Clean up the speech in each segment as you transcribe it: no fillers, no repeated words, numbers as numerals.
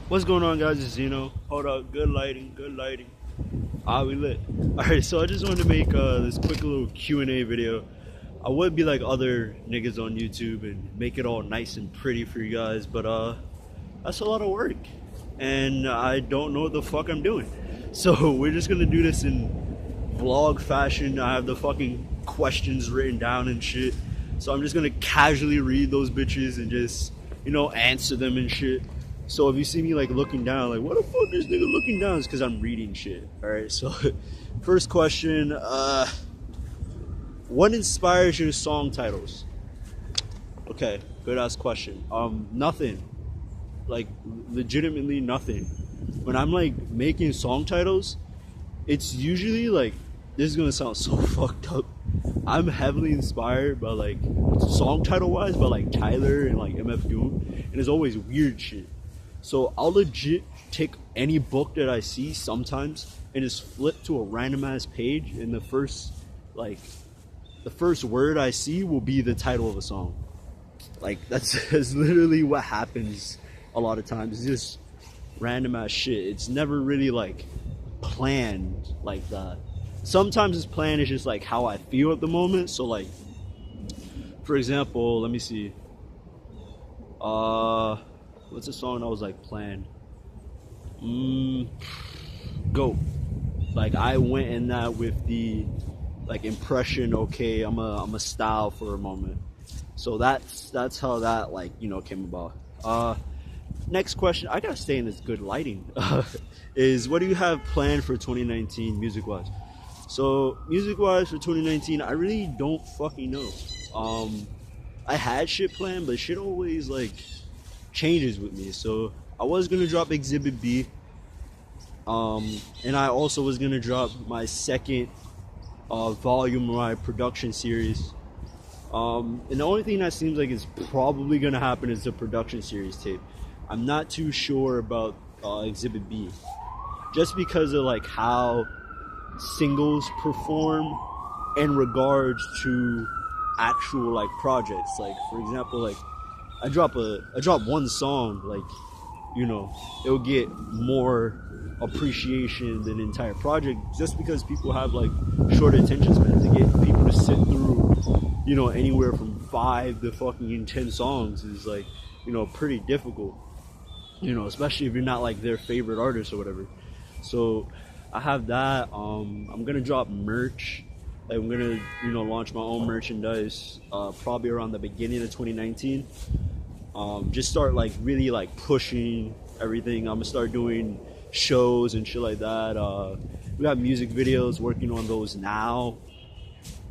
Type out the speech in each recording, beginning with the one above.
What's going on, guys? It's Zeno. Hold up, good lighting, good lighting. We lit. Alright, so I just wanted to make this quick little Q&A video. I would be like other niggas on YouTube and make it all nice and pretty for you guys, but that's a lot of work. And I don't know what the fuck I'm doing. So we're just gonna do this in vlog fashion. I have the fucking questions written down and shit. So I'm just gonna casually read those bitches and just, answer them and shit. So if you see me like looking down, like what the fuck is nigga looking down? It's because I'm reading shit. Alright, so first question, what inspires your song titles? Okay, good ass question. Nothing. Like legitimately nothing. When I'm like making song titles, it's usually like, this is gonna sound so fucked up. I'm heavily inspired by like song title wise by like Tyler and like MF Doom, and it's always weird shit. So I'll legit take any book that I see sometimes and just flip to a random ass page, and the first word I see will be the title of a song. Like that's literally what happens a lot of times. It's just random ass shit. It's never really like planned like that. Sometimes it's planned, it's just like how I feel at the moment. So like, for example, let me see. What's a song that was like planned? Go. Like I went in that with the like impression. Okay, I'm a style for a moment. So that's how that like came about. Next question. I gotta stay in this good lighting. Is what do you have planned for 2019 music wise? So music wise for 2019, I really don't fucking know. I had shit planned, but shit always like changes with me. So I was gonna drop Exhibit B, and I also was gonna drop my second volume of my production series. And the only thing that seems like is probably gonna happen is the production series tape. I'm not too sure about Exhibit B, just because of like how singles perform in regards to actual like projects. Like for example, like I drop one song, like it'll get more appreciation than an entire project, just because people have like short attention spans. To get people to sit through anywhere from 5 to fucking 10 songs is like pretty difficult, especially if you're not like their favorite artist or whatever. So I have that. I'm gonna drop merch. Like I'm gonna launch my own merchandise probably around the beginning of 2019. Just start like really like pushing everything. I'm gonna start doing shows and shit like that. We got music videos, working on those now.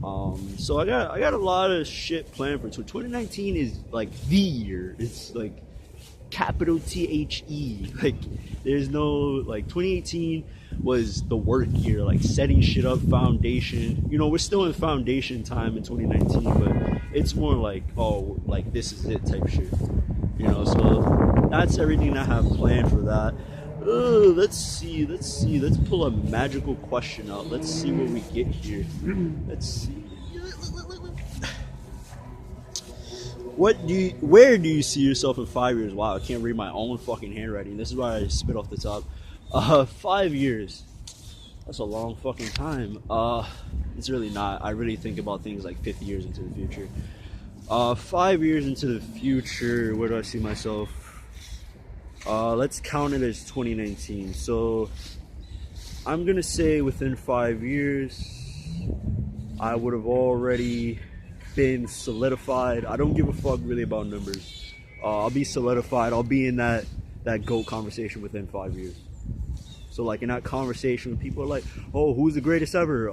So I got a lot of shit planned for 2019. Is like the year. It's like capital THE. Like there's no like 2018 was the work year, like setting shit up, foundation. We're still in foundation time in 2019, but it's more like, oh, like this is it type shit. So that's everything I have planned for that. Let's see. Let's pull a magical question out. Let's see what we get here. Let's see. Where do you see yourself in 5 years? Wow, I can't read my own fucking handwriting. This is why I spit off the top. 5 years. That's a long fucking time. It's really not. I really think about things like 50 years into the future. 5 years into the future, where do I see myself? Let's count it as 2019. So I'm gonna say within 5 years, I would have already been solidified. I don't give a fuck really about numbers. I'll be solidified. I'll be in that GOAT conversation within 5 years. So like in that conversation, people are like, oh, who's the greatest ever?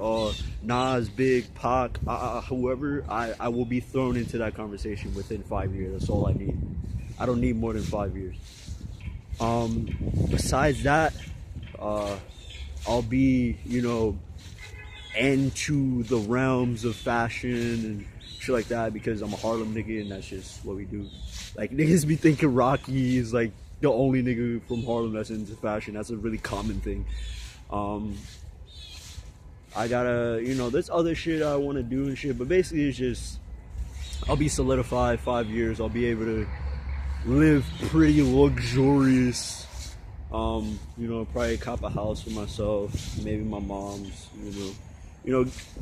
Nas, Big, Pac, whoever. I will be thrown into that conversation within 5 years. That's all I need. I don't need more than 5 years. Besides that, I'll be, into the realms of fashion and shit like that, because I'm a Harlem nigga and that's just what we do. Like niggas be thinking Rocky is like the only nigga from Harlem that's into fashion. That's a really common thing. I gotta, there's other shit I want to do and shit, but basically it's just, I'll be solidified 5 years. I'll be able to live pretty luxurious Probably cop a house for myself, maybe my mom's,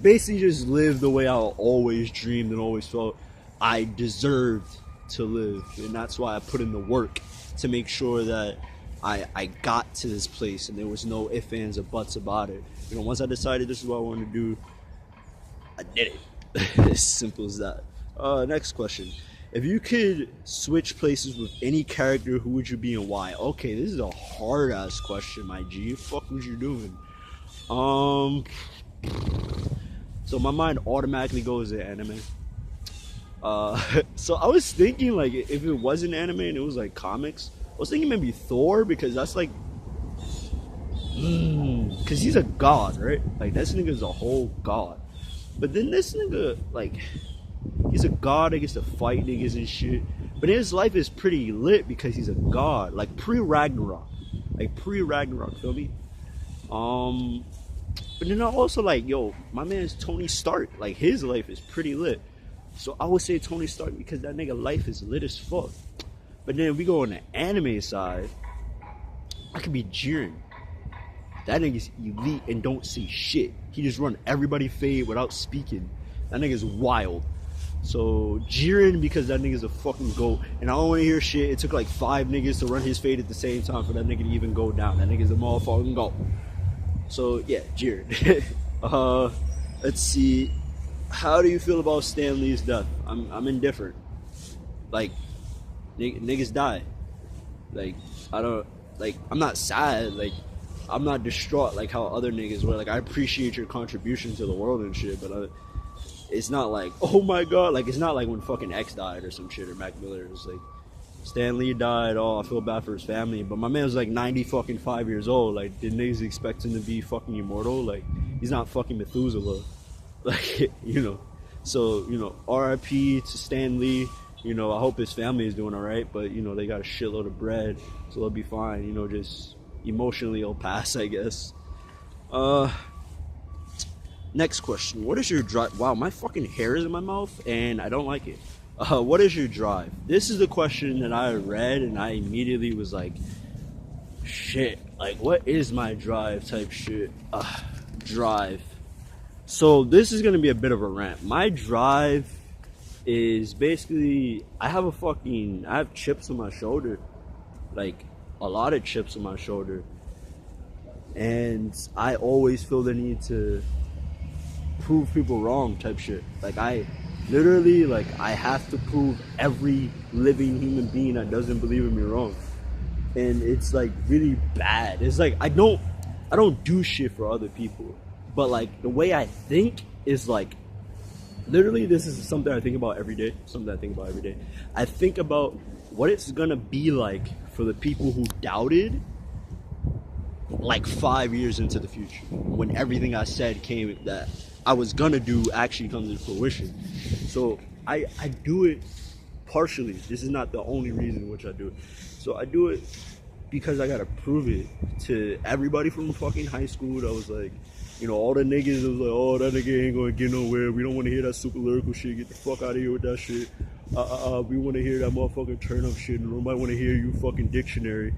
basically just live the way I always dreamed and always felt I deserved to live. And that's why I put in the work to make sure that I got to this place and there was no ifs, ands, or buts about it. Once I decided this is what I wanted to do, I did it. As simple as that. Next question. If you could switch places with any character, who would you be and why? Okay, this is a hard ass question, my G. What the fuck was you doing? So my mind automatically goes to anime. So I was thinking, like, if it wasn't anime and it was like comics, I was thinking maybe Thor, because that's like, because he's a god, right? Like, this nigga's a whole god. But then this nigga, like, he's a god that gets to fight niggas and shit. But his life is pretty lit because he's a god. Like pre-Ragnarok. Feel me? But then I also like, my man's Tony Stark. Like, his life is pretty lit. So I would say Tony Stark because that nigga life is lit as fuck. But then if we go on the anime side, I could be Jiren. That nigga's elite and don't say shit. He just run everybody fade without speaking. That nigga's wild. So Jiren, because that nigga's a fucking goat. And I don't want to hear shit. It took like 5 niggas to run his fade at the same time for that nigga to even go down. That nigga's a motherfucking goat. So yeah, Jiren. Let's see. How do you feel about Stan Lee's death? I'm indifferent. Like, niggas die. Like, I'm not sad. Like, I'm not distraught like how other niggas were. Like, I appreciate your contribution to the world and shit, but it's not like, oh my god. Like, it's not like when fucking X died or some shit, or Mac Miller. It's like, Stan Lee died. Oh, I feel bad for his family. But my man was like 5 years old. Like, did niggas expect him to be fucking immortal? Like, he's not fucking Methuselah. Like, So, RIP to Stan Lee. I hope his family is doing alright. But, they got a shitload of bread. So they'll be fine. Just emotionally it'll pass, I guess. Next question. What is your drive? Wow, my fucking hair is in my mouth and I don't like it. What is your drive? This is the question that I read and I immediately was like, shit, like, what is my drive type shit? Drive. So this is gonna be a bit of a rant. My drive is basically, I have chips on my shoulder. Like, a lot of chips on my shoulder. And I always feel the need to prove people wrong type shit. Like, I literally, I have to prove every living human being that doesn't believe in me wrong. And it's like really bad. It's like, I don't do shit for other people. But like, the way I think is like, literally, this is something I think about every day. I think about what it's gonna be like for the people who doubted, like 5 years into the future, when everything I said that I was gonna do actually comes to fruition. So I do it partially. This is not the only reason in which I do it. So I do it because I gotta prove it to everybody from fucking high school that was like, all the niggas was like, oh, that nigga ain't gonna get nowhere. We don't want to hear that super lyrical shit. Get the fuck out of here with that shit. We want to hear that motherfucking turn up shit. And nobody want to hear you fucking dictionary.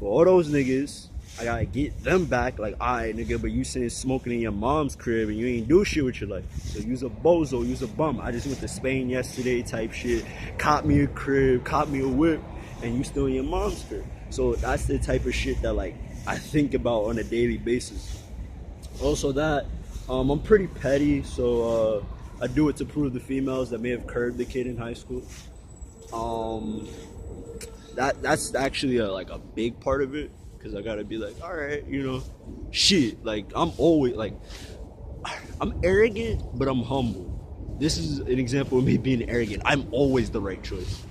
For all those niggas, I gotta get them back. Like, alright, nigga, but you saying smoking in your mom's crib and you ain't do shit with your life. So you's a bozo, you's a bum. I just went to Spain yesterday type shit. Caught me a crib, caught me a whip, and you still in your mom's crib. So that's the type of shit that, like, I think about on a daily basis. Also that, I'm pretty petty, so I do it to prove the females that may have curved the kid in high school. That's actually a big part of it, because I gotta be like, alright, shit, like, I'm always, like, I'm arrogant, but I'm humble. This is an example of me being arrogant. I'm always the right choice.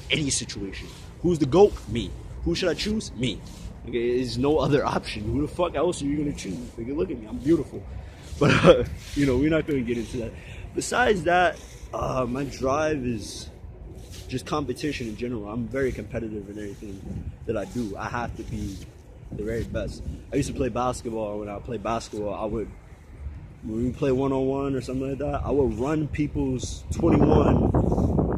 Any situation. Who's the GOAT? Me. Who should I choose? Me. Okay, there's no other option. Who the fuck else are you gonna choose? Like, look at me, I'm beautiful. But we're not gonna get into that. Besides that, my drive is just competition in general. I'm very competitive in everything that I do. I have to be the very best. I used to play basketball. When I played basketball, when we play one-on-one or something like that, I would run people's 21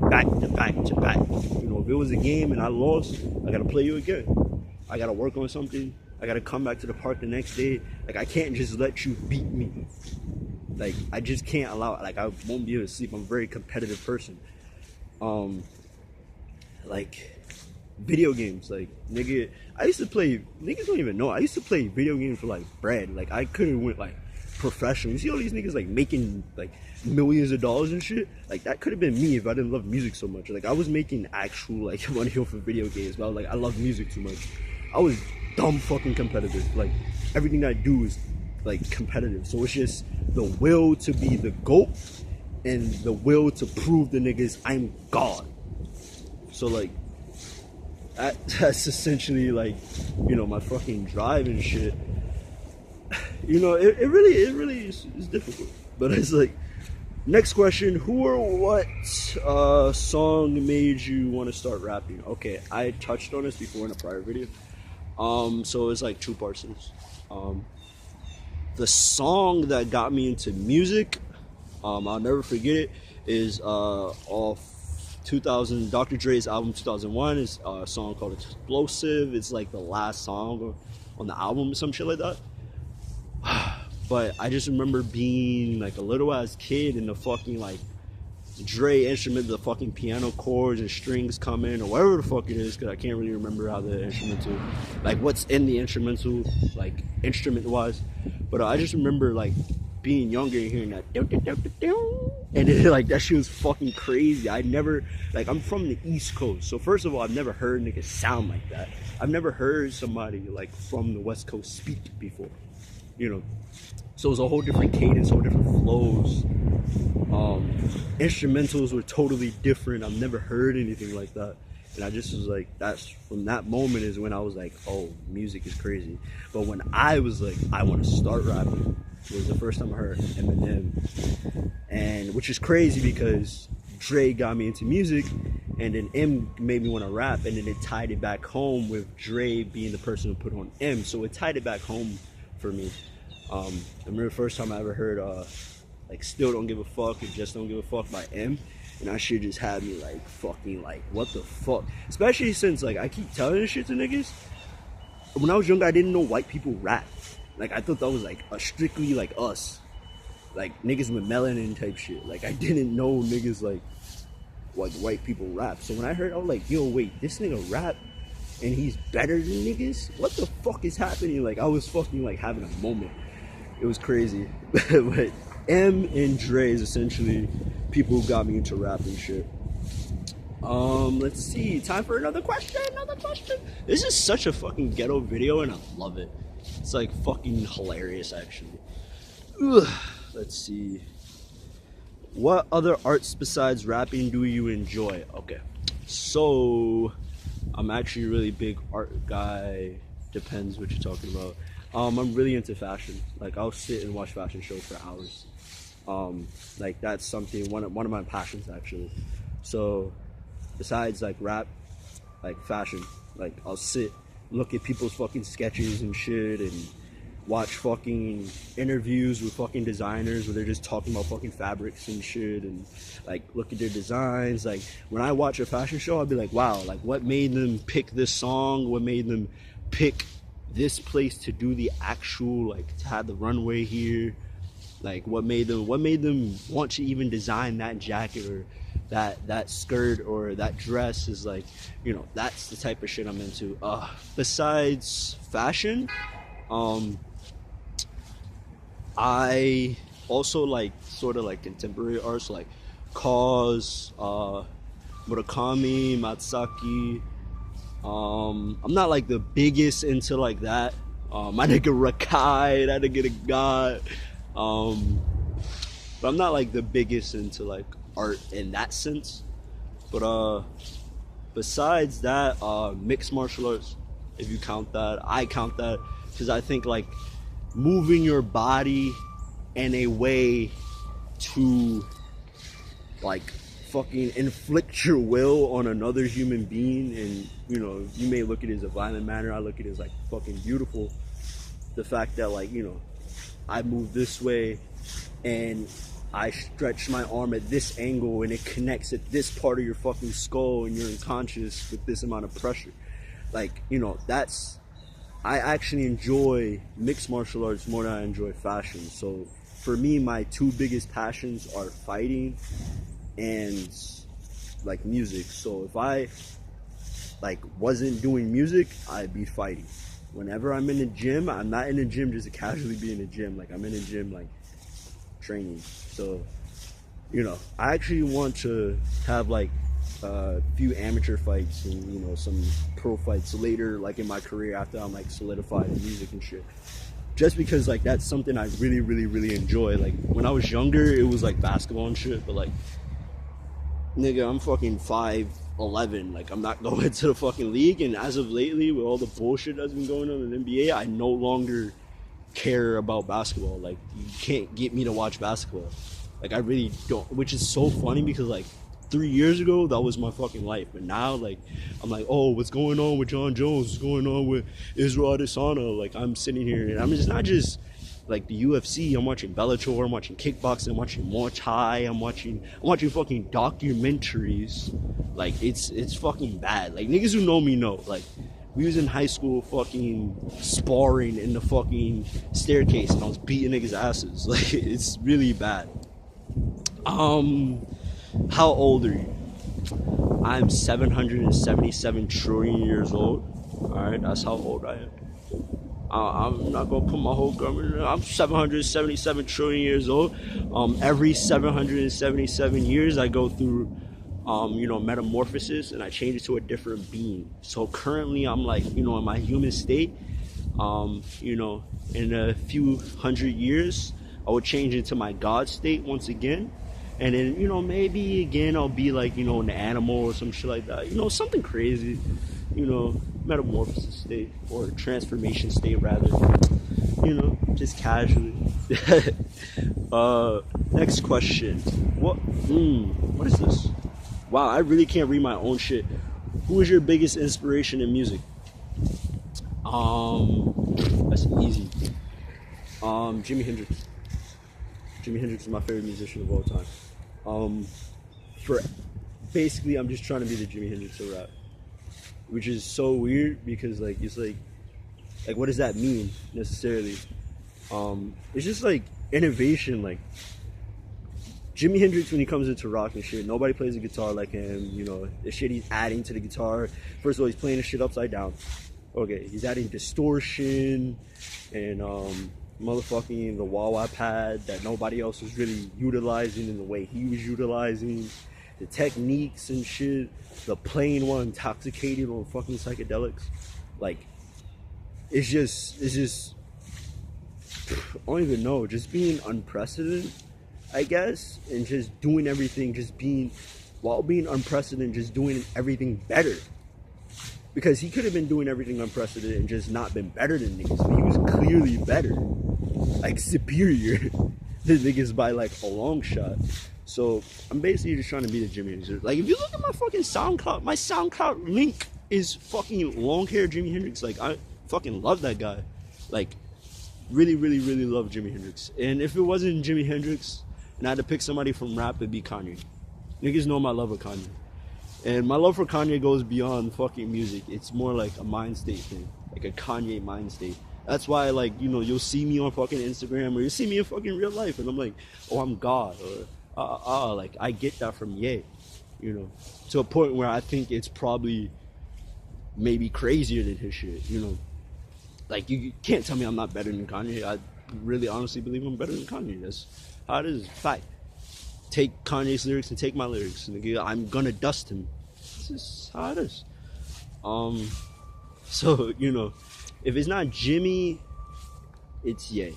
back to back to back. If it was a game and I lost, I gotta play you again. I gotta work on something. I gotta come back to the park the next day. Like, I can't just let you beat me. Like, I just can't allow it. Like, I won't be able to sleep. I'm a very competitive person. Like, video games. Like, nigga, I used to play, niggas don't even know. I used to play video games for, like, bread. Like, I couldn't win, like, professional. You see all these niggas, like, making, like, millions of dollars and shit? Like, that could have been me if I didn't love music so much. Like, I was making actual, like, money off of video games, but I was like, I love music too much. I was dumb fucking competitive. Like, everything I do is, like, competitive. So it's just the will to be the GOAT and the will to prove the niggas I'm God. So, like, that's essentially, like, you know, my fucking drive and shit. You know, it really is difficult. But it's like, next question, who or what song made you want to start rapping? Okay, I touched on this before in a prior video. So it's like two parts of this. The song that got me into music, I'll never forget it, is off 2000, Dr. Dre's album 2001, is a song called Explosive. It's like the last song on the album or some shit like that. But I just remember being like a little ass kid and the fucking like Dre instrument, the fucking piano chords and strings come in or whatever the fuck it is, because I can't really remember how the instrumental, like what's in the instrumental, like instrument wise. But I just remember like being younger and hearing that and it, like, that shit was fucking crazy. I never, like, I'm from the East Coast, so first of all, I've never heard niggas sound like that. I've never heard somebody like from the West Coast speak before, you know. So it was a whole different cadence, whole different flows. Instrumentals were totally different. I've never heard anything like that. And I just was like, that's, from that moment is when I was like, oh, music is crazy. But when I was like, I want to start rapping, it was the first time I heard Eminem. And which is crazy because Dre got me into music, and then M made me want to rap, and then it tied it back home with Dre being the person who put on M. So it tied it back home for me. I remember the first time I ever heard like Still Don't Give a Fuck and Just Don't Give a Fuck by M, and that shit just had me like fucking like, what the fuck? Especially since like I keep telling this shit to niggas. When I was younger, I didn't know white people rap. Like, I thought that was like a strictly like us, like niggas with melanin type shit. Like, I didn't know niggas like white people rap. So when I heard, I was like, yo, wait, this nigga rap and he's better than niggas? What the fuck is happening? Like, I was fucking like having a moment. It was crazy. But M and Dre is essentially people who got me into rap and shit. Let's see. Time for another question. This is such a fucking ghetto video and I love it. It's like fucking hilarious, actually. Ugh. Let's see. What other arts besides rapping do you enjoy? Okay. So, I'm actually a really big art guy. Depends what you're talking about. I'm really into fashion. Like, I'll sit and watch fashion shows for hours. Like, that's something, one of my passions, actually. So, besides, like, rap, like, fashion, like, I'll sit, look at people's fucking sketches and shit, and watch fucking interviews with fucking designers where they're just talking about fucking fabrics and shit, and, like, look at their designs. Like, when I watch a fashion show, I'll be like, wow, like, what made them pick this song? What made them pick this place to do the actual, like, to have the runway here? Like, what made them want to even design that jacket or that skirt or that dress? Is like, you know, that's the type of shit I'm into. Besides fashion, I also like sort of like contemporary arts, like KAWS, Murakami, Matsaki. I'm not like the biggest into like that. My nigga Rakai, that nigga the god. But I'm not like the biggest into like art in that sense. But besides that, mixed martial arts, if you count that, I count that, because I think like moving your body in a way to like fucking inflict your will on another human being, and you know, you may look at it as a violent manner, I look at it as like fucking beautiful. The fact that, like, you know, I move this way and I stretch my arm at this angle and it connects at this part of your fucking skull and you're unconscious with this amount of pressure. Like, you know, that's I actually enjoy mixed martial arts more than I enjoy fashion. So for me, my two biggest passions are fighting and like music. So if I like wasn't doing music, I'd be fighting. Whenever I'm in the gym, I'm not in the gym just to casually be in the gym. Like I'm in the gym like training. So, you know, I actually want to have like a few amateur fights and, you know, some pro fights later, like in my career after I'm like solidified in music and shit. Just because like that's something I really, really, really enjoy. Like when I was younger, it was like basketball and shit, but like, nigga, I'm fucking 5'11". Like I'm not going to the fucking league. And as of lately, with all the bullshit that's been going on in the NBA, I no longer care about basketball. Like you can't get me to watch basketball. Like I really don't, which is so funny because like 3 years ago that was my fucking life, but now like I'm like, oh, what's going on with John Jones, what's going on with Israel Adesanya? Like I'm sitting here and I'm just not just like the UFC. I'm watching Bellator, I'm watching kickboxing, I'm watching Muay Thai, I'm watching fucking documentaries. Like it's fucking bad. Like niggas who know me know, like we was in high school fucking sparring in the fucking staircase and I was beating niggas' asses. Like it's really bad. How old are you? I'm 777 trillion years old. Alright, that's how old I am. I'm not gonna put my whole government in. I'm 777 trillion years old. Every 777 years I go through you know, metamorphosis and I change it to a different being. So currently I'm like, you know, in my human state, you know, in a few hundred years I would change into my God state once again. And then, you know, maybe again I'll be like, you know, an animal or some shit like that. You know, something crazy. You know, metamorphosis state or transformation state rather. You know, just casually. Next question. What is this? Wow, I really can't read my own shit. Who is your biggest inspiration in music? That's easy. Jimi Hendrix. Jimi Hendrix is my favorite musician of all time. For basically, I'm just trying to be the Jimi Hendrix of rap, which is so weird because like it's like what does that mean necessarily? It's just like innovation. Like Jimi Hendrix, when he comes into rock and shit, nobody plays the guitar like him. You know, the shit he's adding to the guitar. First of all, he's playing the shit upside down. Okay, he's adding distortion and motherfucking the wah-wah pad that nobody else was really utilizing in the way he was utilizing. The techniques and shit, the playing while intoxicated on fucking psychedelics. Like, it's just, I don't even know, just being unprecedented, I guess, and just doing everything, while being unprecedented, just doing everything better. Because he could have been doing everything unprecedented and just not been better than niggas, but he was clearly better. Like, superior to niggas by, like, a long shot. So, I'm basically just trying to be the Jimi Hendrix. Like, if you look at my fucking SoundCloud, my SoundCloud link is fucking long hair Jimi Hendrix. Like, I fucking love that guy. Like, really, really, really love Jimi Hendrix. And if it wasn't Jimi Hendrix, and I had to pick somebody from rap, it'd be Kanye. Niggas know my love of Kanye. And my love for Kanye goes beyond fucking music. It's more like a mind state thing. Like a Kanye mind state. That's why, like, you know, you'll see me on fucking Instagram or you'll see me in fucking real life and I'm like, oh, I'm God. Or, like, I get that from Ye. You know, to a point where I think it's probably maybe crazier than his shit, you know. Like, you can't tell me I'm not better than Kanye. I really honestly believe I'm better than Kanye. That's how it is. Fact. Take Kanye's lyrics and take my lyrics. Nigga, I'm gonna dust him. This is how it is. So, you know, if it's not Jimmy, it's Ye.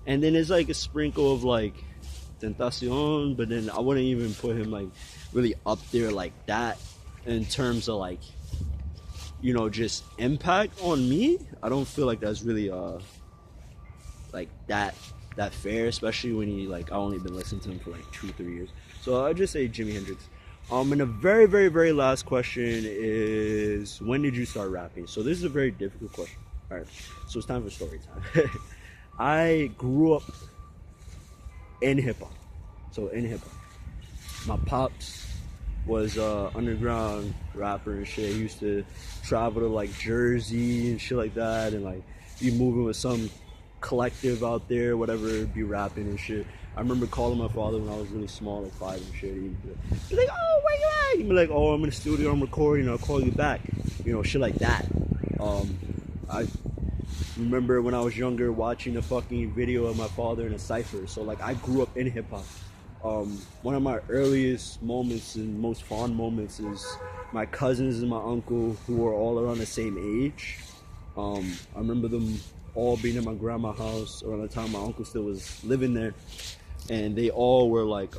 And then it's like a sprinkle of like Tentacion, but then I wouldn't even put him like really up there like that in terms of like, you know, just impact on me. I don't feel like that's really like that fair, especially when he like I only been listening to him for like 2-3 years. So I'd just say Jimi Hendrix. And the very, very, very last question is, when did you start rapping? So this is a very difficult question. All right, so it's time for story time. I grew up in hip hop. So in hip hop, my pops was underground rapper and shit. He used to travel to like Jersey and shit like that, and like be moving with some collective out there, whatever, be rapping and shit. I remember calling my father when I was really small, like 5 and shit. He'd be like, "Oh, where you at?" He'd be like, "Oh, I'm in the studio, I'm recording, I'll call you back." You know, shit like that. I remember when I was younger watching a fucking video of my father in a cypher. So like I grew up in hip hop. One of my earliest moments and most fond moments is my cousins and my uncle, who were all around the same age. I remember them all being in my grandma's house around the time my uncle still was living there, and they all were like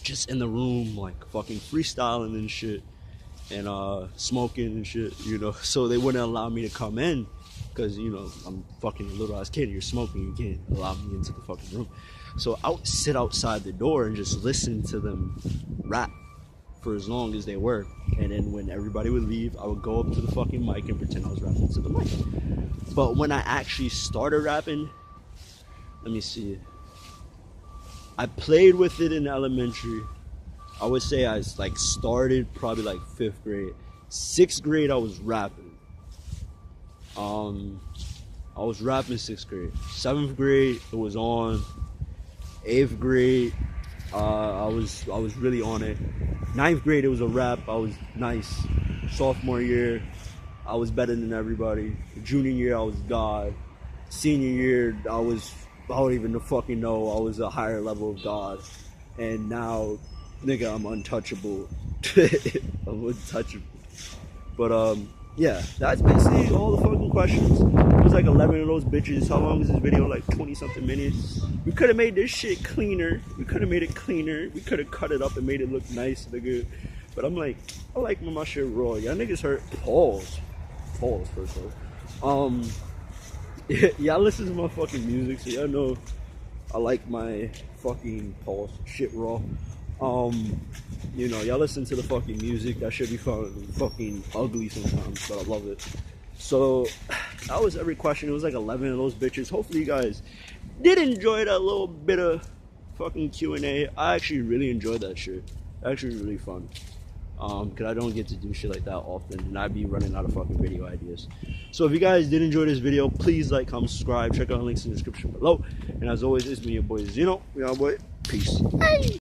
just in the room like fucking freestyling and shit, and smoking and shit, you know. So they wouldn't allow me to come in because, you know, I'm fucking a little ass kid. You're smoking, you can't allow me into the fucking room. So I would sit outside the door and just listen to them rap for as long as they were. And then when everybody would leave, I would go up to the fucking mic and pretend I was rapping to the mic. But when I actually started rapping, let me see. I played with it in elementary. I would say I like started probably like 5th grade. 6th grade I was rapping. I was rapping 6th grade. 7th grade it was on. 8th grade I was really on it. 9th grade it was a rap. I was nice. Sophomore year I was better than everybody. Junior year I was God. Senior year I don't even fucking know. I was a higher level of God. And now, nigga, I'm untouchable. I'm untouchable. But yeah, that's basically all the fucking questions. It was like 11 of those bitches. How long is this video? Like 20 something minutes. We could have made this shit cleaner. We could have made it cleaner. We could have cut it up and made it look nice, nigga. But I'm like, I like when my shit raw. Y'all niggas hurt. Pause first of all. Y'all listen to my fucking music, so y'all know I like my fucking pause shit raw. You know, y'all listen to the fucking music. That should be fucking ugly sometimes, but I love it. So that was every question. It was like 11 of those bitches. Hopefully you guys did enjoy that little bit of fucking Q&A. I actually really enjoyed that shit. Actually really fun. Cause I don't get to do shit like that often, and I'd be running out of fucking video ideas. So if you guys did enjoy this video, please like, comment, subscribe, check out the links in the description below. And as always, it's me, your boy Zeno. We out, boy. Peace. Hey.